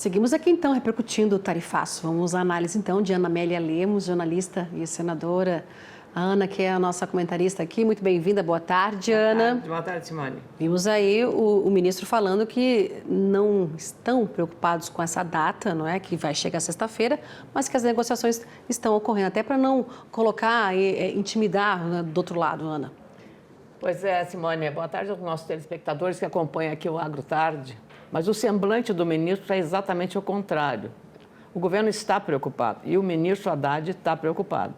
Seguimos aqui então repercutindo o tarifaço. Vamos à análise então de Ana Amélia Lemos, jornalista e senadora. A Ana, que é a nossa comentarista aqui, muito bem-vinda. Boa tarde, Ana. Boa tarde, Simone. Vimos aí o ministro falando que não estão preocupados com essa data, não é, que vai chegar sexta-feira, mas que as negociações estão ocorrendo, até para não colocar e intimidar, né, do outro lado, Ana. Pois é, Simone. Boa tarde aos nossos telespectadores que acompanham aqui o Agro Tarde. Mas o semblante do ministro é exatamente o contrário. O governo está preocupado e o ministro Haddad está preocupado.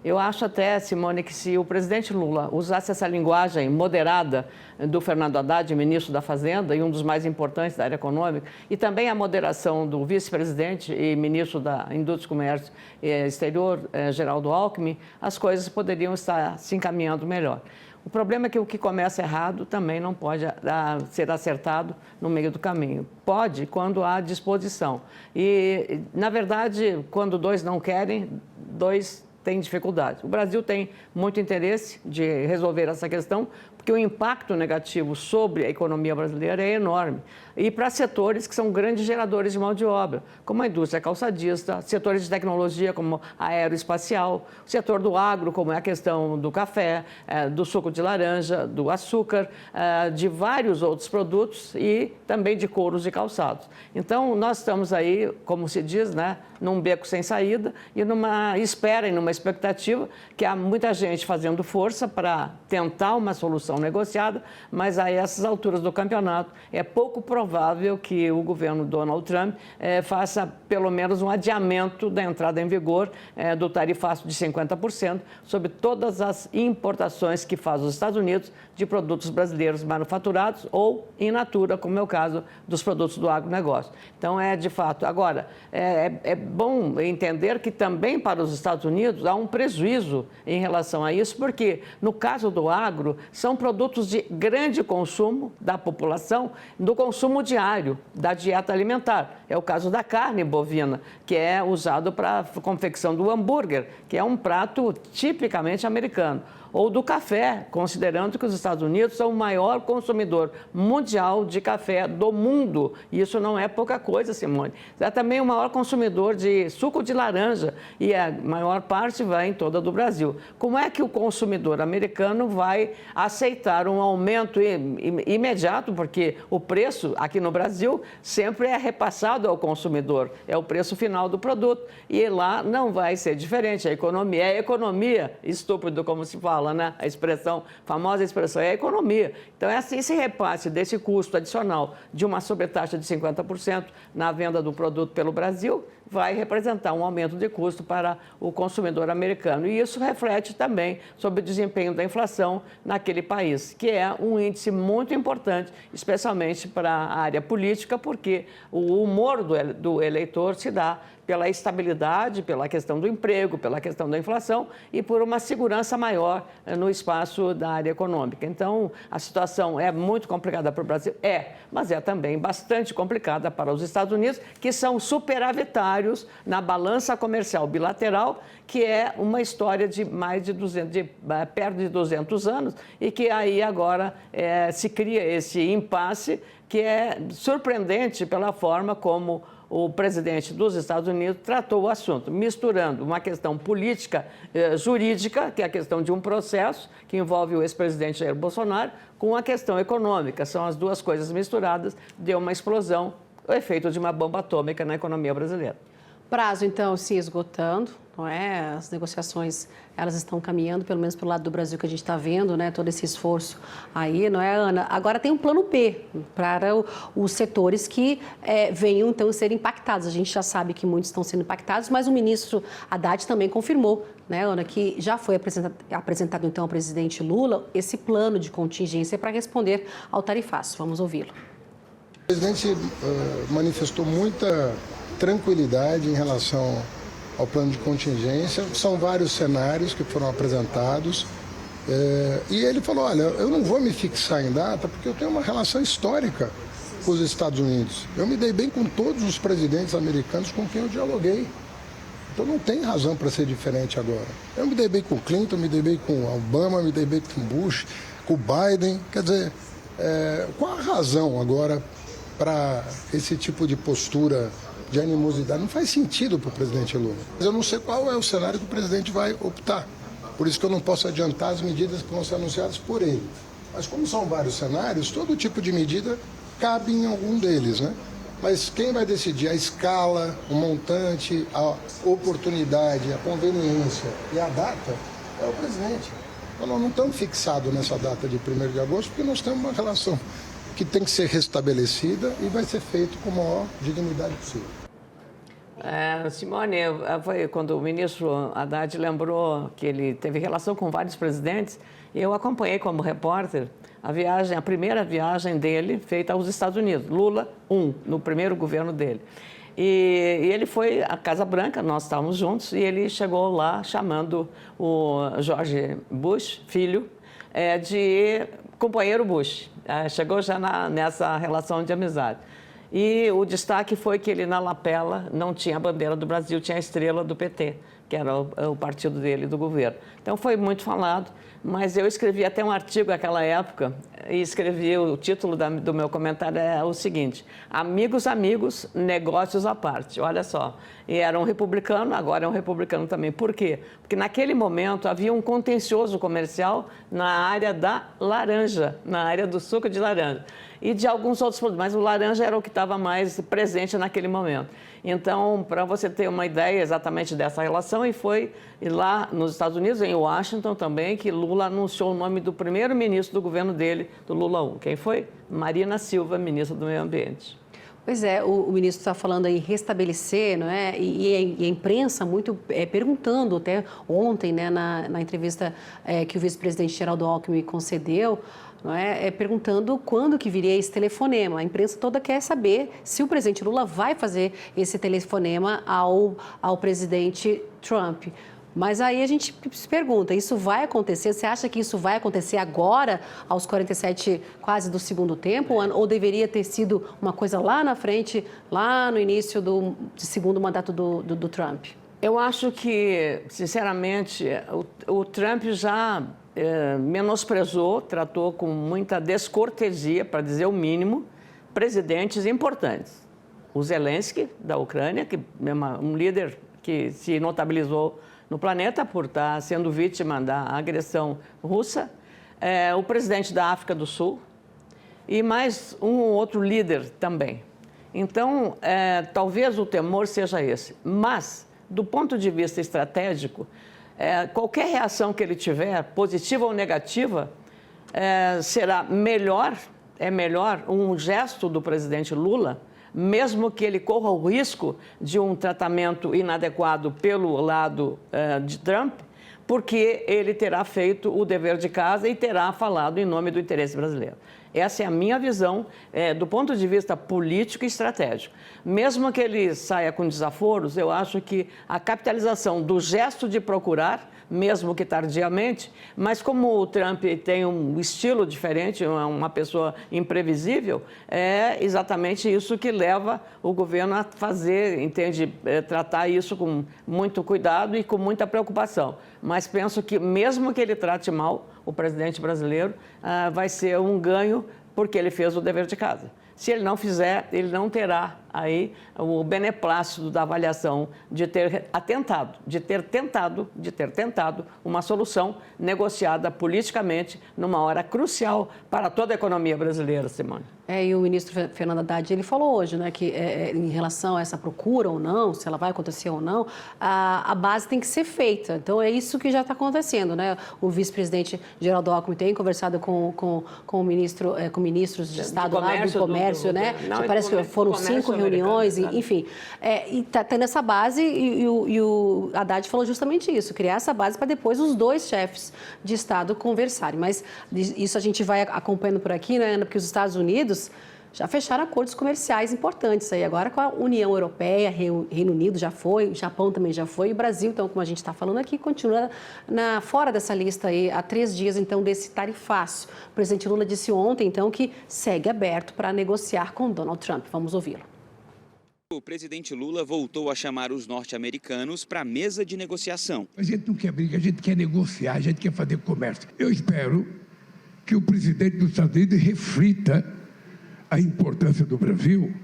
Eu acho até, Simone, que se o presidente Lula usasse essa linguagem moderada do Fernando Haddad, ministro da Fazenda e um dos mais importantes da área econômica, e também a moderação do vice-presidente e ministro da Indústria, Comércio e Exterior, Geraldo Alckmin, as coisas poderiam estar se encaminhando melhor. O problema é que o que começa errado também não pode ser acertado no meio do caminho. Pode quando há disposição. E, na verdade, quando dois não querem, dois têm dificuldade. O Brasil tem muito interesse de resolver essa questão, porque o impacto negativo sobre a economia brasileira é enorme. E para setores que são grandes geradores de mão de obra, como a indústria calçadista, setores de tecnologia como a aeroespacial, o setor do agro, como é a questão do café, do suco de laranja, do açúcar, de vários outros produtos e também de couros e calçados. Então, nós estamos aí, como se diz, né, num beco sem saída e numa espera e numa expectativa que há muita gente fazendo força para tentar uma solução negociada, mas a essas alturas do campeonato é pouco provável que o governo Donald Trump faça pelo menos um adiamento da entrada em vigor do tarifaço de 50% sobre todas as importações que faz os Estados Unidos de produtos brasileiros manufaturados ou in natura, como é o caso dos produtos do agronegócio. Então, de fato, agora, é bom entender que também para os Estados Unidos há um prejuízo em relação a isso, porque no caso do agro, são produtos de grande consumo da população, do consumo diário, da dieta alimentar. É o caso da carne bovina, que é usado para a confecção do hambúrguer, que é um prato tipicamente americano. Ou do café, considerando que os Estados Unidos são o maior consumidor mundial de café do mundo. E isso não é pouca coisa, Simone. É também o maior consumidor de suco de laranja e a maior parte vai em toda do Brasil. Como é que o consumidor americano vai aceitar um aumento imediato? Porque o preço aqui no Brasil sempre é repassado ao consumidor, é o preço final do produto. E lá não vai ser diferente. A economia, estúpido como se fala, né? A famosa expressão é a economia. Então, esse repasse desse custo adicional de uma sobretaxa de 50% na venda do produto pelo Brasil vai representar um aumento de custo para o consumidor americano. E isso reflete também sobre o desempenho da inflação naquele país, que é um índice muito importante, especialmente para a área política, porque o humor do eleitor se dá pela estabilidade, pela questão do emprego, pela questão da inflação e por uma segurança maior no espaço da área econômica. Então, a situação é muito complicada para o Brasil? Mas é também bastante complicada para os Estados Unidos, que são superavitários na balança comercial bilateral, que é uma história de mais de perto de 200 anos e que aí agora se cria esse impasse que é surpreendente pela forma como o presidente dos Estados Unidos tratou o assunto, misturando uma questão política, jurídica, que é a questão de um processo que envolve o ex-presidente Jair Bolsonaro, com a questão econômica. São as duas coisas misturadas, deu uma explosão, o efeito de uma bomba atômica na economia brasileira. Prazo, então, se esgotando, não é? As negociações, elas estão caminhando, pelo menos pelo lado do Brasil, que a gente está vendo, né? Todo esse esforço aí, não é, Ana? Agora tem um plano B para os setores que venham, então, ser impactados. A gente já sabe que muitos estão sendo impactados, mas o ministro Haddad também confirmou, né, Ana, que já foi apresentado, então, ao presidente Lula esse plano de contingência para responder ao tarifaço. Vamos ouvi-lo. O presidente manifestou muita tranquilidade em relação ao plano de contingência. São vários cenários que foram apresentados e ele falou, olha, eu não vou me fixar em data porque eu tenho uma relação histórica com os Estados Unidos. Eu me dei bem com todos os presidentes americanos com quem eu dialoguei. Então não tem razão para ser diferente agora. Eu me dei bem com o Clinton, me dei bem com o Obama, me dei bem com o Bush, com o Biden. Quer dizer, qual a razão agora para esse tipo de postura de animosidade. Não faz sentido para o presidente Lula. Mas eu não sei qual é o cenário que o presidente vai optar. Por isso que eu não posso adiantar as medidas que vão ser anunciadas por ele. Mas como são vários cenários, todo tipo de medida cabe em algum deles, né? Mas quem vai decidir a escala, o montante, a oportunidade, a conveniência e a data é o presidente. Então, nós não estamos fixados nessa data de 1º de agosto, porque nós temos uma relação que tem que ser restabelecida e vai ser feito com a maior dignidade possível. Simone, foi quando o ministro Haddad lembrou que ele teve relação com vários presidentes, eu acompanhei como repórter a primeira viagem dele feita aos Estados Unidos, Lula 1, no primeiro governo dele. E ele foi à Casa Branca, nós estávamos juntos, e ele chegou lá chamando o George Bush, filho, de companheiro Bush. Chegou já nessa relação de amizade. E o destaque foi que ele, na lapela, não tinha a bandeira do Brasil, tinha a estrela do PT, que era o partido dele, do governo. Então, foi muito falado, mas eu escrevi até um artigo naquela época, e escrevi, o título do meu comentário é o seguinte: amigos, amigos, negócios à parte. Olha só, e era um republicano, agora é um republicano também. Por quê? Porque naquele momento havia um contencioso comercial na área da laranja, na área do suco de laranja. E de alguns outros produtos, mas o laranja era o que estava mais presente naquele momento. Então, para você ter uma ideia exatamente dessa relação, e foi lá nos Estados Unidos, em Washington também, que Lula anunciou o nome do primeiro-ministro do governo dele, do Lula 1. Quem foi? Marina Silva, ministra do Meio Ambiente. Pois é, o ministro está falando em restabelecer, não é? E a imprensa muito perguntando, até ontem, né, na entrevista que o vice-presidente Geraldo Alckmin concedeu, não é? Perguntando quando que viria esse telefonema. A imprensa toda quer saber se o presidente Lula vai fazer esse telefonema ao presidente Trump. Mas aí a gente se pergunta, isso vai acontecer? Você acha que isso vai acontecer agora, aos 47 quase do segundo tempo? Ou deveria ter sido uma coisa lá na frente, lá no início do segundo mandato do Trump? Eu acho que, sinceramente, o Trump já menosprezou, tratou com muita descortesia, para dizer o mínimo, presidentes importantes. O Zelensky, da Ucrânia, que é um líder que se notabilizou no planeta por estar sendo vítima da agressão russa, o presidente da África do Sul e mais um ou outro líder também. Então, talvez o temor seja esse. Mas, do ponto de vista estratégico, qualquer reação que ele tiver, positiva ou negativa, será melhor, um gesto do presidente Lula, mesmo que ele corra o risco de um tratamento inadequado pelo lado de Trump, porque ele terá feito o dever de casa e terá falado em nome do interesse brasileiro. Essa é a minha visão do ponto de vista político e estratégico. Mesmo que ele saia com desaforos, eu acho que a capitalização do gesto de procurar, mesmo que tardiamente, mas como o Trump tem um estilo diferente, uma pessoa imprevisível, é exatamente isso que leva o governo a fazer, entende, tratar isso com muito cuidado e com muita preocupação. Mas penso que, mesmo que ele trate mal o presidente brasileiro, vai ser um ganho porque ele fez o dever de casa. Se ele não fizer, ele não terá aí o beneplácito da avaliação de ter tentado uma solução negociada politicamente numa hora crucial para toda a economia brasileira, Simone. E o ministro Fernando Haddad, ele falou hoje, né, que em relação a essa procura ou não, se ela vai acontecer ou não, a base tem que ser feita. Então, é isso que já está acontecendo, né? O vice-presidente Geraldo Alckmin tem conversado com ministros de Estado lá do comércio, né? Não, parece que foram 5 reuniões, enfim. E está tendo essa base e o Haddad falou justamente isso, criar essa base para depois os dois chefes de Estado conversarem. Mas isso a gente vai acompanhando por aqui, né, Ana? Porque os Estados Unidos já fecharam acordos comerciais importantes aí, agora com a União Europeia, Reino Unido já foi, o Japão também já foi, e o Brasil, então, como a gente está falando aqui, continua fora dessa lista aí, há 3 dias, então, desse tarifaço. O presidente Lula disse ontem, então, que segue aberto para negociar com Donald Trump. Vamos ouvi-lo. O presidente Lula voltou a chamar os norte-americanos para a mesa de negociação. A gente não quer briga, a gente quer negociar, a gente quer fazer comércio. Eu espero que o presidente dos Estados Unidos reflita a importância do Brasil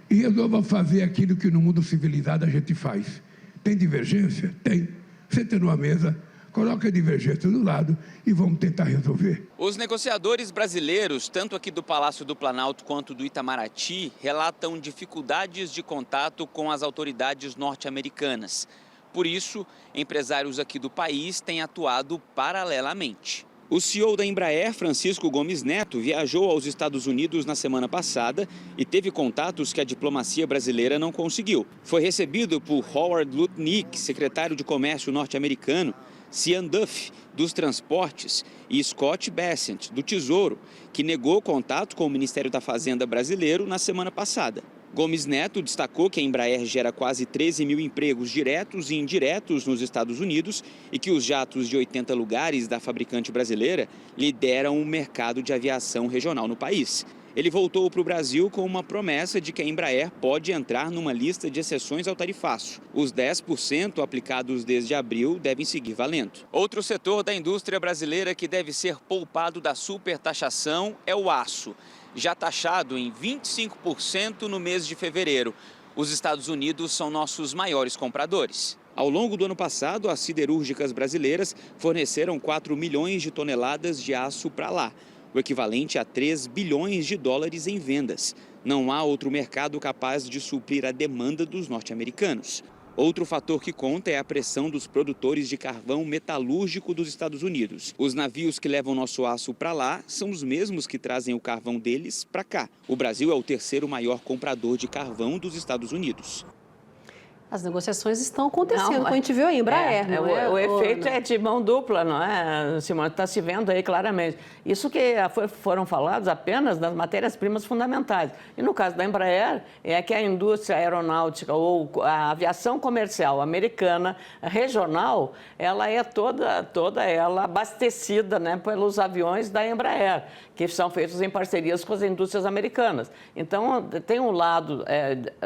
e resolva fazer aquilo que no mundo civilizado a gente faz. Tem divergência? Tem. Senta numa mesa, coloca a divergência do lado e vamos tentar resolver. Os negociadores brasileiros, tanto aqui do Palácio do Planalto quanto do Itamaraty, relatam dificuldades de contato com as autoridades norte-americanas. Por isso, empresários aqui do país têm atuado paralelamente. O CEO da Embraer, Francisco Gomes Neto, viajou aos Estados Unidos na semana passada e teve contatos que a diplomacia brasileira não conseguiu. Foi recebido por Howard Lutnick, secretário de Comércio norte-americano, Cian Duffy, dos Transportes, e Scott Bessent, do Tesouro, que negou contato com o Ministério da Fazenda brasileiro na semana passada. Gomes Neto destacou que a Embraer gera quase 13 mil empregos diretos e indiretos nos Estados Unidos e que os jatos de 80 lugares da fabricante brasileira lideram o mercado de aviação regional no país. Ele voltou para o Brasil com uma promessa de que a Embraer pode entrar numa lista de exceções ao tarifaço. Os 10% aplicados desde abril devem seguir valendo. Outro setor da indústria brasileira que deve ser poupado da supertaxação é o aço, já taxado em 25% no mês de fevereiro. Os Estados Unidos são nossos maiores compradores. Ao longo do ano passado, as siderúrgicas brasileiras forneceram 4 milhões de toneladas de aço para lá, o equivalente a 3 bilhões de dólares em vendas. Não há outro mercado capaz de suprir a demanda dos norte-americanos. Outro fator que conta é a pressão dos produtores de carvão metalúrgico dos Estados Unidos. Os navios que levam nosso aço para lá são os mesmos que trazem o carvão deles para cá. O Brasil é o terceiro maior comprador de carvão dos Estados Unidos. As negociações estão acontecendo, como a gente viu aí, Embraer. O efeito é de mão dupla, não é, Simone? Está se vendo aí claramente. Isso que foram falados apenas das matérias-primas fundamentais. E no caso da Embraer, é que a indústria aeronáutica ou a aviação comercial americana, regional, ela é toda ela abastecida, né, pelos aviões da Embraer, que são feitos em parcerias com as indústrias americanas. Então, tem um lado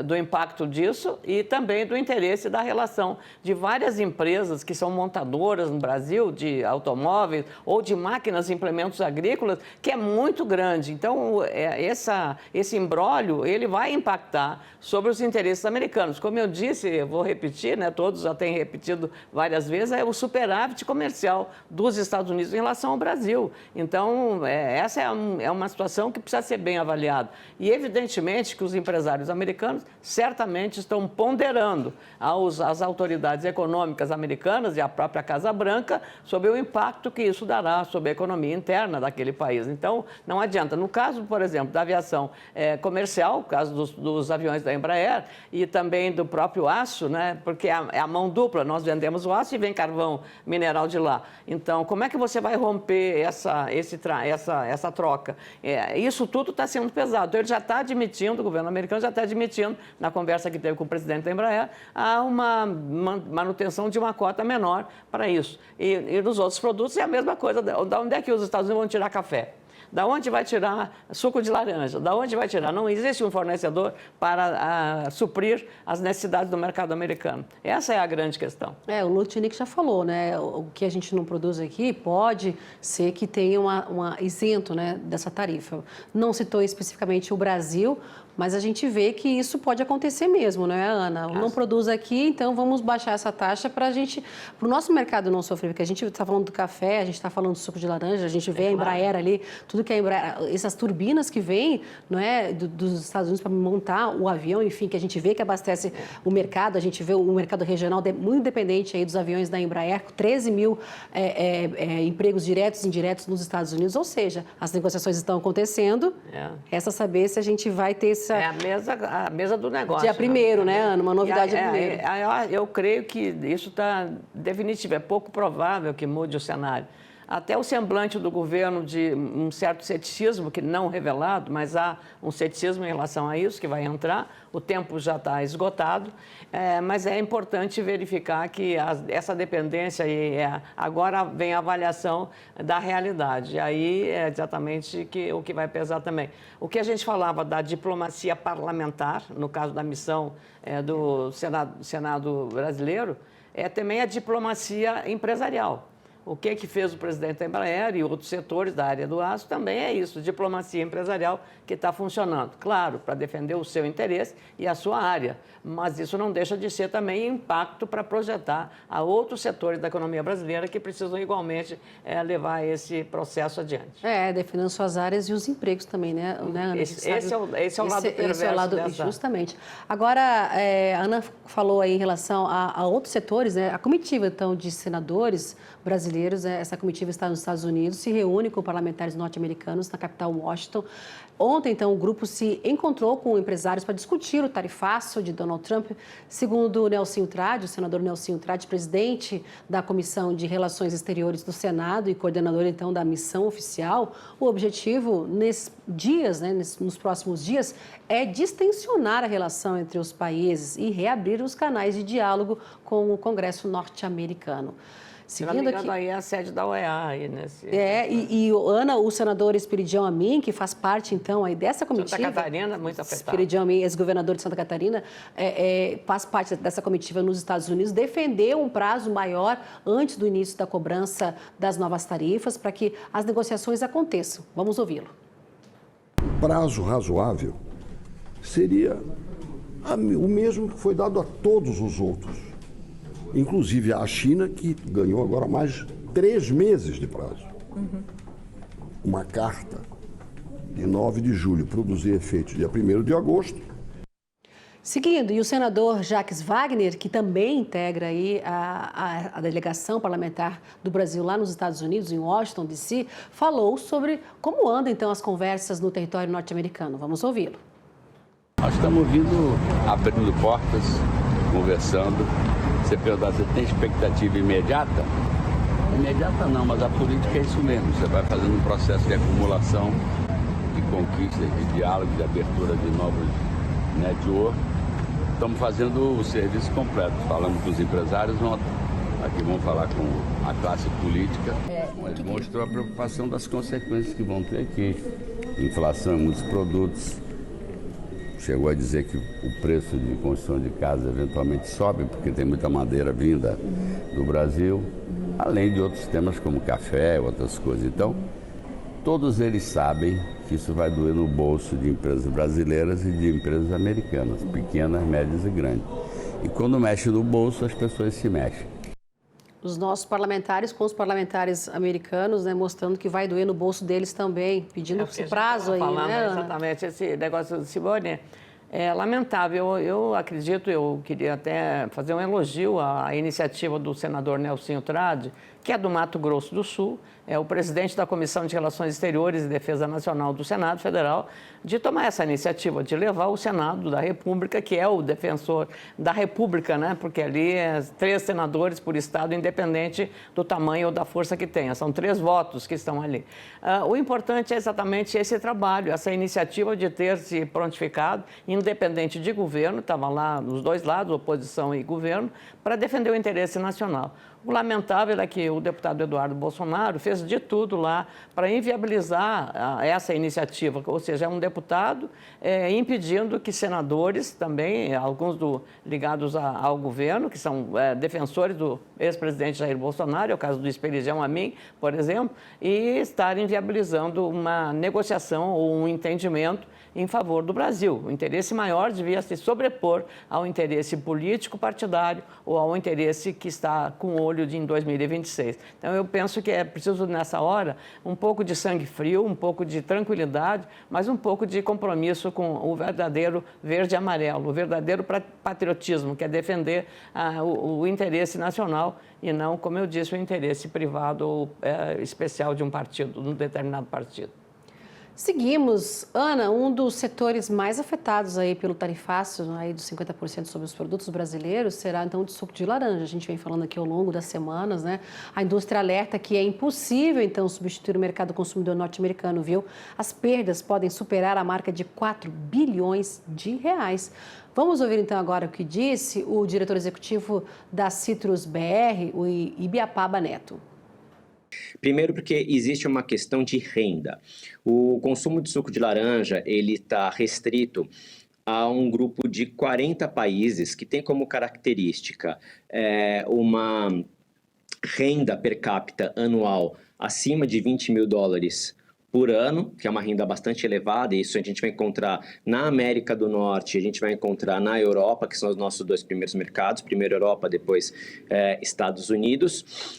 do impacto disso e também do interesse da relação de várias empresas que são montadoras no Brasil de automóveis ou de máquinas e implementos agrícolas, que é muito grande. Então, esse imbróglio, ele vai impactar sobre os interesses americanos. Como eu disse, eu vou repetir, né, todos já têm repetido várias vezes, é o superávit comercial dos Estados Unidos em relação ao Brasil. Então, essa é uma situação que precisa ser bem avaliada. E, evidentemente, que os empresários americanos certamente estão ponderando às autoridades econômicas americanas e à própria Casa Branca sobre o impacto que isso dará sobre a economia interna daquele país. Então, não adianta. No caso, por exemplo, da aviação comercial, no caso dos aviões da Embraer e também do próprio aço, né, porque é a mão dupla, nós vendemos o aço e vem carvão mineral de lá. Então, como é que você vai romper essa troca? Isso tudo está sendo pesado. Então, ele já está admitindo, o governo americano já está admitindo, na conversa que teve com o presidente da Embraer, há uma manutenção de uma cota menor para isso. E nos outros produtos é a mesma coisa. Da onde é que os Estados Unidos vão tirar café? Da onde vai tirar suco de laranja? Da onde vai tirar? Não existe um fornecedor para suprir as necessidades do mercado americano. Essa é a grande questão. O Lutnick já falou, né? O que a gente não produz aqui pode ser que tenha uma isento, né, dessa tarifa. Não citou especificamente o Brasil, mas a gente vê que isso pode acontecer mesmo, não é, Ana? Não produz aqui, então vamos baixar essa taxa para o nosso mercado não sofrer, porque a gente está falando do café, a gente está falando do suco de laranja, a gente vê a Embraer ali, tudo que a Embraer, essas turbinas que vêm, não é, dos Estados Unidos para montar o avião, enfim, que a gente vê que abastece o mercado, a gente vê o mercado regional muito dependente aí dos aviões da Embraer, 13 mil empregos diretos e indiretos nos Estados Unidos, ou seja, as negociações estão acontecendo, resta saber se a gente vai ter essa... a mesa do negócio. Dia 1º, né, Ana? Uma novidade dia 1º. Eu creio que isso está definitivo. É pouco provável que mude o cenário. Até o semblante do governo de um certo ceticismo, que não revelado, mas há um ceticismo em relação a isso, que vai entrar. O tempo já está esgotado, mas é importante verificar que essa dependência, agora vem a avaliação da realidade. E aí é exatamente o que vai pesar também. O que a gente falava da diplomacia parlamentar, no caso da missão do Senado brasileiro, é também a diplomacia empresarial. O que fez o presidente da Embraer e outros setores da área do aço também é isso, diplomacia empresarial que está funcionando. Claro, para defender o seu interesse e a sua área, mas isso não deixa de ser também impacto para projetar a outros setores da economia brasileira que precisam igualmente levar esse processo adiante. Defendendo suas áreas e os empregos também, né, Ana? Esse é o lado perverso dessa. Justamente. Agora, a Ana falou aí em relação a outros setores, né? A comitiva, então, de senadores brasileiros, essa comitiva está nos Estados Unidos, se reúne com parlamentares norte-americanos na capital Washington. Ontem, então, o grupo se encontrou com empresários para discutir o tarifaço de Donald Trump. Segundo o Nelsinho Trade, o senador Nelsinho Trade, presidente da Comissão de Relações Exteriores do Senado e coordenador, então, da missão oficial, o objetivo nesses dias, né, nos próximos dias, é distensionar a relação entre os países e reabrir os canais de diálogo com o Congresso norte-americano. Seguindo aqui, aí é a sede da OEA. Aí nesse... Ana, o senador Espiridião Amin, que faz parte, então, aí dessa comitiva... Santa Catarina, muito afetado. Espiridião Amin, ex-governador de Santa Catarina, faz parte dessa comitiva nos Estados Unidos, defendeu um prazo maior antes do início da cobrança das novas tarifas para que as negociações aconteçam. Vamos ouvi-lo. O prazo razoável seria o mesmo que foi dado a todos os outros. Inclusive a China, que ganhou agora mais 3 meses de prazo. Uma carta de 9 de julho produzir efeitos dia 1º de agosto. Seguindo, e o senador Jacques Wagner, que também integra aí a delegação parlamentar do Brasil lá nos Estados Unidos, em Washington, D.C., falou sobre como andam então as conversas no território norte-americano. Vamos ouvi-lo. Nós estamos abrindo portas, conversando. Você perguntar, você tem expectativa imediata? Imediata não, mas a política é isso mesmo. Você vai fazendo um processo de acumulação, de conquista, de diálogo, de abertura de novos network. Estamos fazendo o serviço completo. Falamos com os empresários ontem, aqui vamos falar com a classe política. Mas mostrou a preocupação das consequências que vão ter aqui. Inflação em muitos produtos. Chegou a dizer que o preço de construção de casa eventualmente sobe, porque tem muita madeira vinda do Brasil, além de outros temas como café e outras coisas. Então, todos eles sabem que isso vai doer no bolso de empresas brasileiras e de empresas americanas, pequenas, médias e grandes. E quando mexe no bolso, as pessoas se mexem. Os nossos parlamentares com os parlamentares americanos, né, mostrando que vai doer no bolso deles também, pedindo esse prazo aí, né? Exatamente, esse negócio do Simone é lamentável. Eu acredito, eu queria até fazer um elogio à iniciativa do senador Nelsinho Trade, que é do Mato Grosso do Sul, é o presidente da Comissão de Relações Exteriores e Defesa Nacional do Senado Federal, de tomar essa iniciativa, de levar o Senado da República, que é o defensor da República, né? Porque ali é 3 senadores por estado, independente do tamanho ou da força que tenha. São 3 votos que estão ali. O importante é exatamente esse trabalho, essa iniciativa de ter se prontificado, independente de governo, estava lá nos 2 lados, oposição e governo, para defender o interesse nacional. O lamentável é que o deputado Eduardo Bolsonaro fez de tudo lá para inviabilizar essa iniciativa, ou seja, é um deputado impedindo que senadores também, alguns ligados ao governo, que são defensores do ex-presidente Jair Bolsonaro, é o caso do Espiridião Amin, por exemplo, e estarem inviabilizando uma negociação ou um entendimento em favor do Brasil. O interesse maior devia se sobrepor ao interesse político partidário ou ao interesse que está com o olho em 2026. Então, eu penso que é preciso, nessa hora, um pouco de sangue frio, um pouco de tranquilidade, mas um pouco de compromisso com o verdadeiro verde e amarelo, o verdadeiro patriotismo, que é defender o interesse nacional e não, como eu disse, o interesse privado ou especial de um partido, de um determinado partido. Seguimos. Ana, um dos setores mais afetados aí pelo tarifaço, aí dos 50% sobre os produtos brasileiros, será então o de suco de laranja. A gente vem falando aqui ao longo das semanas, né? A indústria alerta que é impossível então substituir o mercado consumidor norte-americano, viu? As perdas podem superar a marca de 4 bilhões de reais. Vamos ouvir então agora o que disse o diretor executivo da Citrus BR, o Ibiapaba Neto. Primeiro porque existe uma questão de renda. O consumo de suco de laranja, ele está restrito a um grupo de 40 países que tem como característica uma renda per capita anual acima de $20 mil por ano, que é uma renda bastante elevada, e isso a gente vai encontrar na América do Norte, a gente vai encontrar na Europa, que são os nossos 2 primeiros mercados, primeiro Europa, depois Estados Unidos.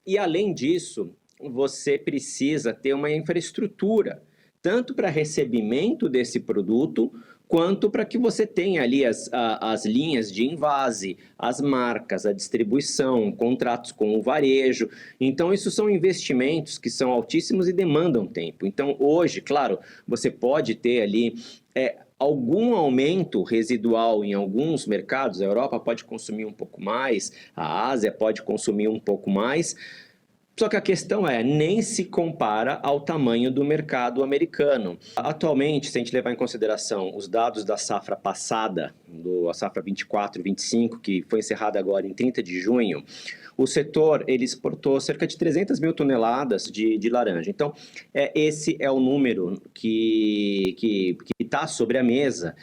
E além disso, você precisa ter uma infraestrutura, tanto para recebimento desse produto, quanto para que você tenha ali as linhas de envase, as marcas, a distribuição, contratos com o varejo. Então, isso são investimentos que são altíssimos e demandam tempo. Então, hoje, claro, você pode ter ali algum aumento residual em alguns mercados. A Europa pode consumir um pouco mais, a Ásia pode consumir um pouco mais. Só que a questão nem se compara ao tamanho do mercado americano. Atualmente, se a gente levar em consideração os dados da safra passada, a safra 24-25, que foi encerrada agora em 30 de junho, o setor ele exportou cerca de 300 mil toneladas de laranja. Então, esse é o número que está sobre a mesa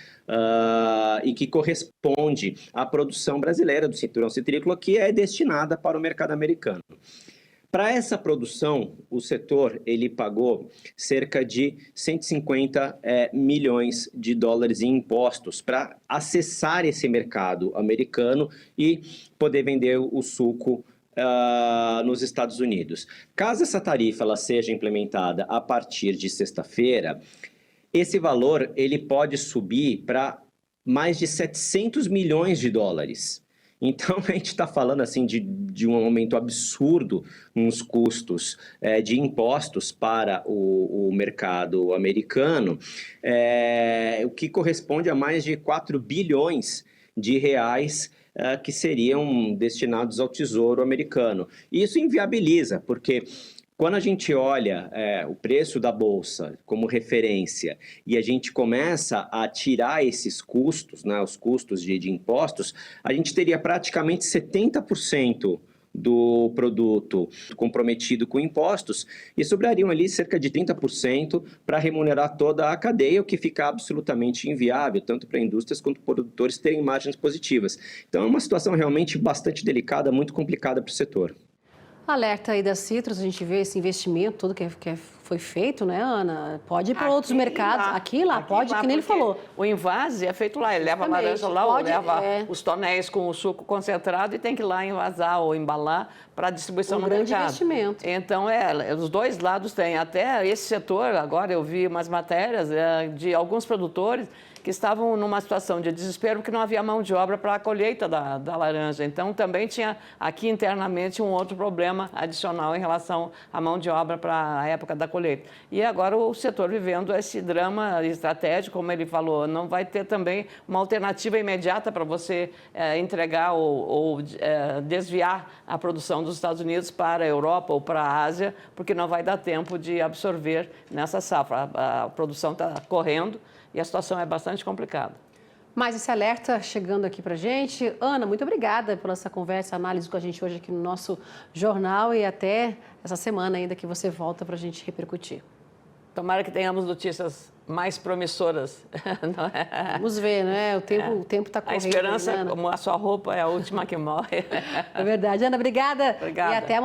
e que corresponde à produção brasileira do cinturão citrícola, que é destinada para o mercado americano. Para essa produção, o setor ele pagou cerca de 150 milhões de dólares em impostos para acessar esse mercado americano e poder vender o suco nos Estados Unidos. Caso essa tarifa ela seja implementada a partir de sexta-feira, esse valor ele pode subir para mais de 700 milhões de dólares. Então, a gente está falando assim de um aumento absurdo nos custos de impostos para o mercado americano, o que corresponde a mais de 4 bilhões de reais que seriam destinados ao Tesouro americano. E isso inviabiliza, porque quando a gente olha o preço da Bolsa como referência e a gente começa a tirar esses custos, né, os custos de impostos, a gente teria praticamente 70% do produto comprometido com impostos e sobrariam ali cerca de 30% para remunerar toda a cadeia, o que fica absolutamente inviável, tanto para indústrias quanto para produtores terem margens positivas. Então é uma situação realmente bastante delicada, muito complicada para o setor. Alerta aí da Citrus, a gente vê esse investimento todo que foi feito, né, Ana? Pode ir para outros mercados. Aqui pode, que nem ele falou. O invase é feito lá, ele leva a laranja lá, ou leva os tonéis com o suco concentrado e tem que ir lá envasar ou embalar para distribuição no mercado. Grande investimento. Então, os dois lados têm. Até esse setor, agora eu vi umas matérias de alguns produtores que estavam numa situação de desespero porque não havia mão de obra para a colheita da laranja. Então, também tinha aqui internamente um outro problema adicional em relação à mão de obra para a época da colheita. E agora o setor vivendo esse drama estratégico, como ele falou, não vai ter também uma alternativa imediata para você entregar ou desviar a produção dos Estados Unidos para a Europa ou para a Ásia, porque não vai dar tempo de absorver nessa safra. A produção está correndo e a situação é bastante complicada. Mais esse alerta chegando aqui para a gente. Ana, muito obrigada pela essa conversa, análise com a gente hoje aqui no nosso jornal e até essa semana ainda que você volta para a gente repercutir. Tomara que tenhamos notícias mais promissoras. Não é? Vamos ver, né? O tempo está correndo. A esperança, como a sua roupa, é a última que morre. É verdade. Ana, obrigada. Obrigada. E até amanhã.